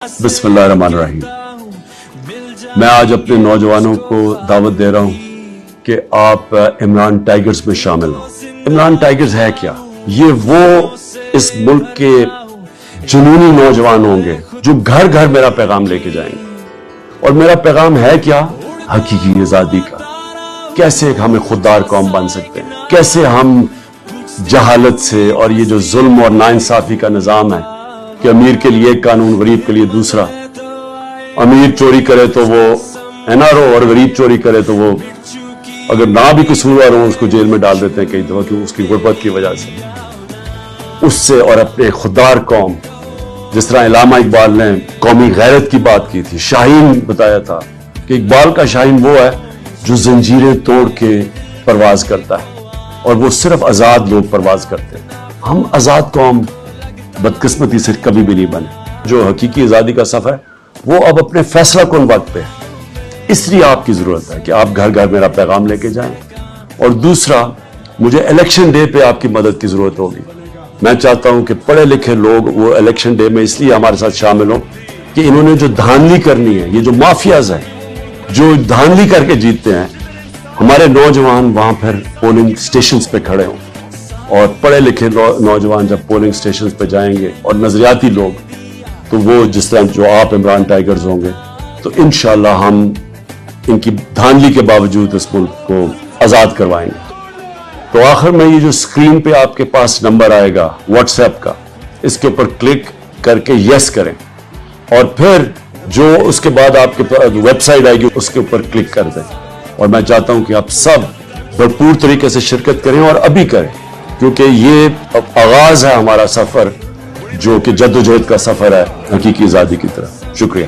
بسم اللہ الرحمن الرحیم۔ میں آج اپنے نوجوانوں کو دعوت دے رہا ہوں کہ آپ عمران ٹائیگرز میں شامل ہوں۔ عمران ٹائیگرز ہے کیا؟ یہ وہ اس ملک کے جنونی نوجوان ہوں گے جو گھر گھر میرا پیغام لے کے جائیں گے۔ اور میرا پیغام ہے کیا؟ حقیقی آزادی کا۔ کیسے ہمیں خوددار قوم بن سکتے ہیں، کیسے ہم جہالت سے اور یہ جو ظلم اور ناانصافی کا نظام ہے کہ امیر کے لیے ایک قانون، غریب کے لیے دوسرا، امیر چوری کرے تو وہ NRO اور غریب چوری کرے تو وہ اگر نہ بھی قصوروار ہو اس کو جیل میں ڈال دیتے ہیں کئی دفعہ کہ اس کی غربت کی وجہ سے۔ اس سے اور اپنے خوددار قوم، جس طرح علامہ اقبال نے قومی غیرت کی بات کی تھی، شاہین بتایا تھا کہ اقبال کا شاہین وہ ہے جو زنجیریں توڑ کے پرواز کرتا ہے اور وہ صرف آزاد لوگ پرواز کرتے ہیں۔ ہم آزاد قوم بدقسمتی سے کبھی بھی نہیں بنے۔ جو حقیقی آزادی کا سفر ہے وہ اب اپنے فیصلہ کن وقت پہ ہے، اس لیے آپ کی ضرورت ہے کہ آپ گھر گھر میرا پیغام لے کے جائیں۔ اور دوسرا، مجھے الیکشن ڈے پہ آپ کی مدد کی ضرورت ہوگی۔ میں چاہتا ہوں کہ پڑھے لکھے لوگ وہ الیکشن ڈے میں اس لیے ہمارے ساتھ شامل ہوں کہ انہوں نے جو دھاندلی کرنی ہے، یہ جو مافیاز ہیں جو دھاندلی کر کے جیتتے ہیں، ہمارے نوجوان وہاں پھر پولنگ سٹیشنز پہ کھڑے ہوں۔ اور پڑھے لکھے نوجوان جب پولنگ سٹیشنز پہ جائیں گے اور نظریاتی لوگ، تو وہ جس طرح جو آپ عمران ٹائیگرز ہوں گے، تو انشاءاللہ ہم ان کی دھاندلی کے باوجود اس ملک کو آزاد کروائیں گے۔ تو آخر میں یہ جو سکرین پہ آپ کے پاس نمبر آئے گا واٹس ایپ کا، اس کے اوپر کلک کر کے یس کریں، اور پھر جو اس کے بعد آپ کے ویب سائٹ آئے گی اس کے اوپر کلک کر دیں۔ اور میں چاہتا ہوں کہ آپ سب بھرپور طریقے سے شرکت کریں اور ابھی کریں، کیونکہ یہ آغاز ہے ہمارا سفر جو کہ جدوجہد کا سفر ہے حقیقی آزادی کی طرف۔ شکریہ۔